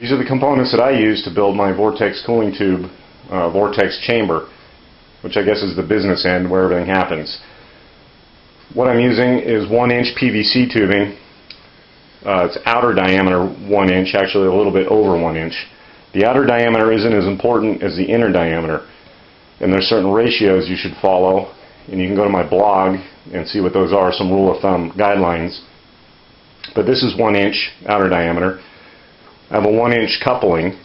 These are the components that I use to build my Vortex cooling tube, Vortex chamber, which I guess is the business end where everything happens. What I'm using is 1-inch PVC tubing. It's outer diameter 1 inch, actually a little bit over 1 inch. The outer diameter isn't as important as the inner diameter, and there's certain ratios you should follow, and you can go to my blog and see what those are, some rule of thumb guidelines. But this is 1 inch outer diameter. I have a 1-inch coupling,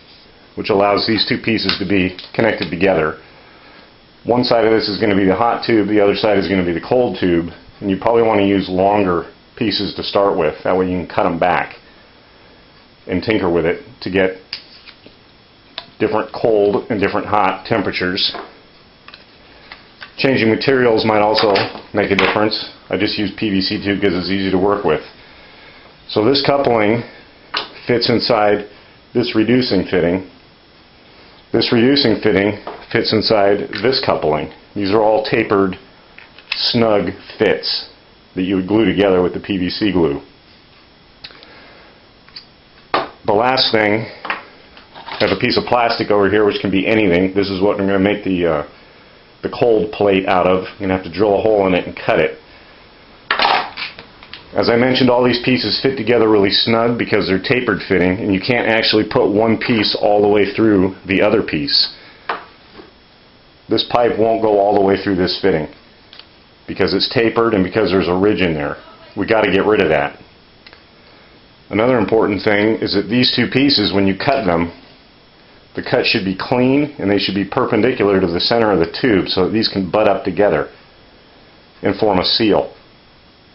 which allows these two pieces to be connected together. One side of this is going to be the hot tube, the other side is going to be the cold tube, and you probably want to use longer pieces to start with. That way you can cut them back and tinker with it to get different cold and different hot temperatures. Changing materials might also make a difference. I just use PVC tube because it's easy to work with. So this coupling fits inside this reducing fitting. This reducing fitting fits inside this coupling. These are all tapered, snug fits that you would glue together with the PVC glue. The last thing, I have a piece of plastic over here which can be anything. This is what I'm going to make the cold plate out of. I'm going to have to drill a hole in it and cut it. As I mentioned, all these pieces fit together really snug because they're tapered fitting, and you can't actually put one piece all the way through the other piece. This pipe won't go all the way through this fitting because it's tapered and because there's a ridge in there. We got to get rid of that. Another important thing is that these two pieces, when you cut them, the cut should be clean and they should be perpendicular to the center of the tube so that these can butt up together and form a seal,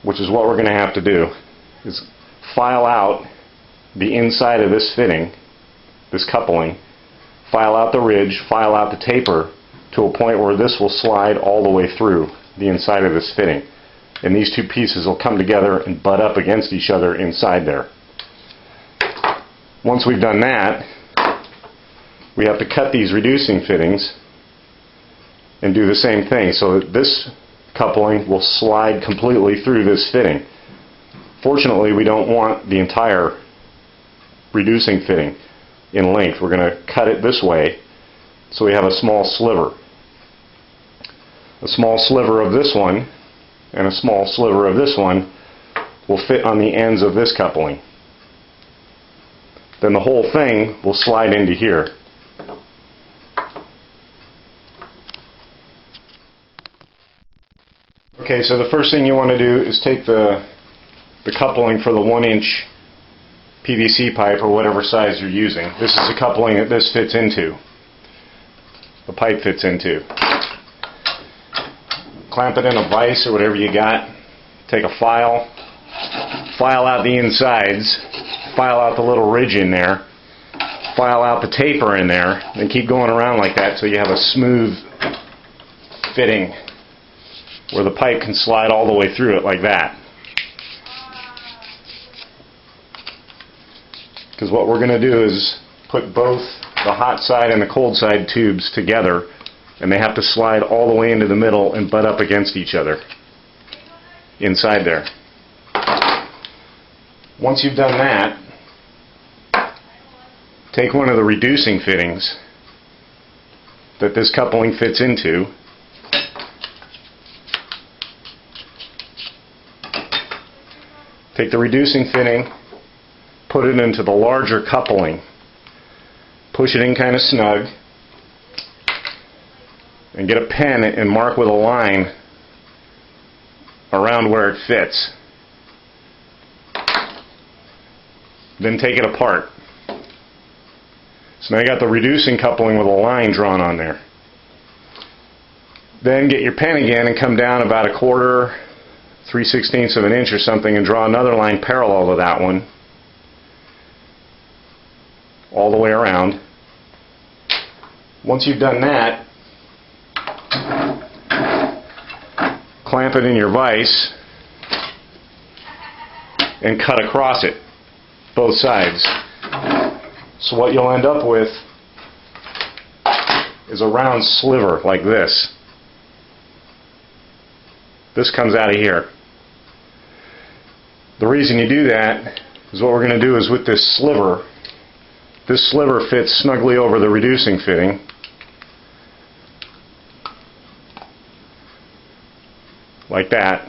which is what we're going to have to do, is file out the inside of this fitting, this coupling, file out the ridge, file out the taper to a point where this will slide all the way through the inside of this fitting. And these two pieces will come together and butt up against each other inside there. Once we've done that, we have to cut these reducing fittings and do the same thing so that this coupling will slide completely through this fitting. Fortunately, we don't want the entire reducing fitting in length. We're going to cut it this way so we have a small sliver. A small sliver of this one and a small sliver of this one will fit on the ends of this coupling. Then the whole thing will slide into here. Okay, so the first thing you want to do is take the coupling for the 1-inch PVC pipe or whatever size you're using. This is the coupling that this fits into. The pipe fits into. Clamp it in a vise or whatever you got. Take a file out the insides, file out the little ridge in there, file out the taper in there, and keep going around like that so you have a smooth fitting where the pipe can slide all the way through it like that. Because what we're going to do is put both the hot side and the cold side tubes together, and they have to slide all the way into the middle and butt up against each other inside there. Once you've done that, take one of the reducing fittings that this coupling fits into, take the reducing fitting, put it into the larger coupling, push it in kind of snug, and get a pen and mark with a line around where it fits. Then take it apart. So now you got the reducing coupling with a line drawn on there. Then get your pen again and come down about 1/4, 3/16 of an inch or something and draw another line parallel to that one all the way around. Once you've done that, clamp it in your vise and cut across it, both sides. So what you'll end up with is a round sliver like this. This comes out of here. The reason you do that is what we're going to do is with this sliver, This sliver fits snugly over the reducing fitting. Like that.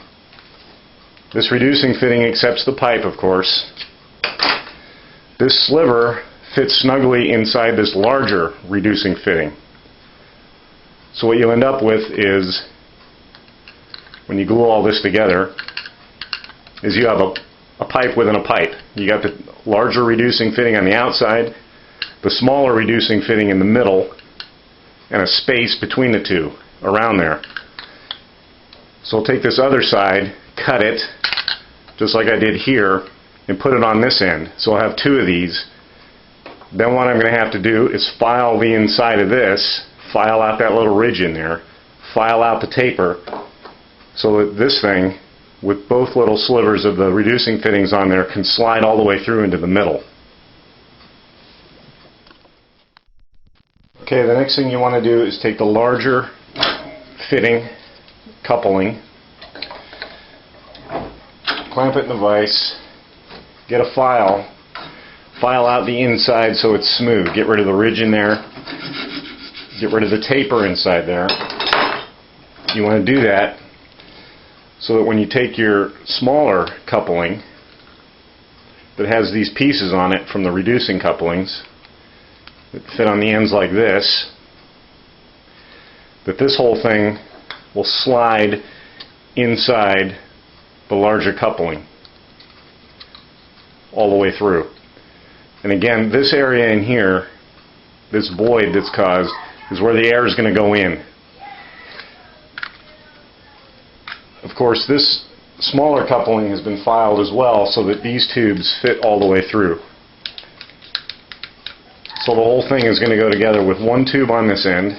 This reducing fitting accepts the pipe, of course. This sliver fits snugly inside this larger reducing fitting. So what you end up with is, when you glue all this together, is you have a pipe within a pipe. You got the larger reducing fitting on the outside, the smaller reducing fitting in the middle, and a space between the two around there. So I'll take this other side, cut it, just like I did here, and put it on this end. So I'll have two of these. Then what I'm going to have to do is file the inside of this, file out that little ridge in there, file out the taper, so that this thing, with both little slivers of the reducing fittings on there, can slide all the way through into the middle. Okay, the next thing you want to do is take the larger fitting coupling, clamp it in the vise, get a file out the inside so it's smooth, get rid of the ridge in there, get rid of the taper inside there. You want to do that so that when you take your smaller coupling that has these pieces on it from the reducing couplings that fit on the ends like this, that this whole thing will slide inside the larger coupling all the way through. And again, this area in here, this void that's caused, is where the air is going to go in. Of course, this smaller coupling has been filed as well so that these tubes fit all the way through. So the whole thing is going to go together with one tube on this end,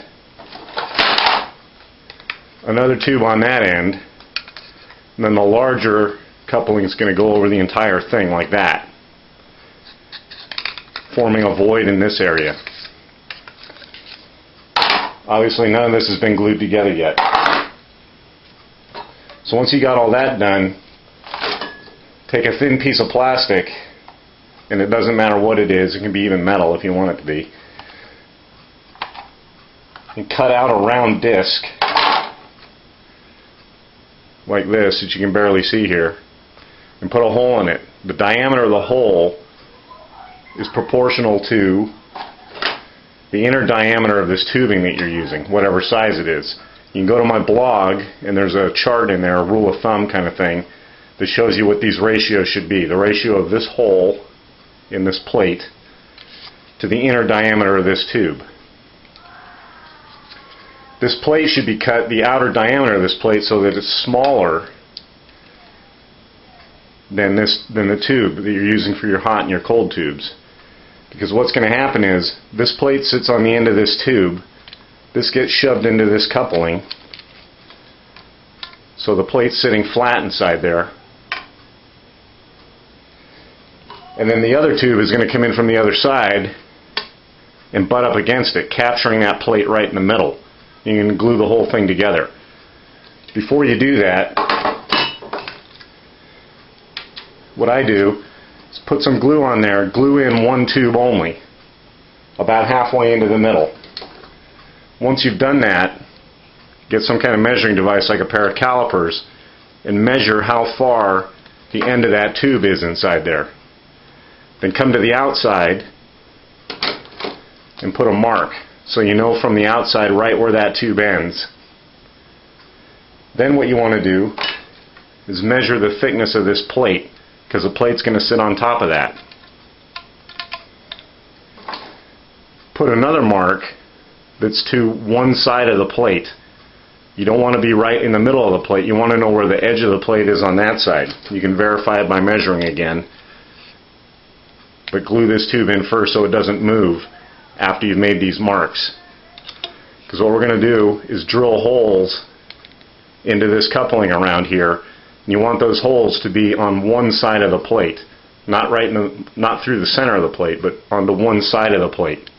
another tube on that end, and then the larger coupling is going to go over the entire thing like that, forming a void in this area. Obviously none of this has been glued together yet. So once you got all that done, take a thin piece of plastic, and it doesn't matter what it is, it can be even metal if you want it to be, and cut out a round disc like this that you can barely see here, and put a hole in it. The diameter of the hole is proportional to the inner diameter of this tubing that you're using, whatever size it is. You can go to my blog, and there's a chart in there, a rule of thumb kind of thing, that shows you what these ratios should be. The ratio of this hole in this plate to the inner diameter of this tube. This plate should be cut, the outer diameter of this plate, so that it's smaller than the tube that you're using for your hot and your cold tubes. Because what's going to happen is, this plate sits on the end of this tube, this gets shoved into this coupling, so the plate's sitting flat inside there, and then the other tube is going to come in from the other side and butt up against it, capturing that plate right in the middle. You can glue the whole thing together. Before you do that, what I do is put some glue on there, glue in one tube only, about halfway into the middle. Once you've done that, get some kind of measuring device like a pair of calipers and measure how far the end of that tube is inside there. Then come to the outside and put a mark so you know from the outside right where that tube ends. Then what you want to do is measure the thickness of this plate, because the plate's going to sit on top of that. Put another mark that's to one side of the plate. You don't want to be right in the middle of the plate. You want to know where the edge of the plate is on that side. You can verify it by measuring again. But glue this tube in first so it doesn't move after you've made these marks. Because what we're going to do is drill holes into this coupling around here. And you want those holes to be on one side of the plate. Not through the center of the plate, but on the one side of the plate.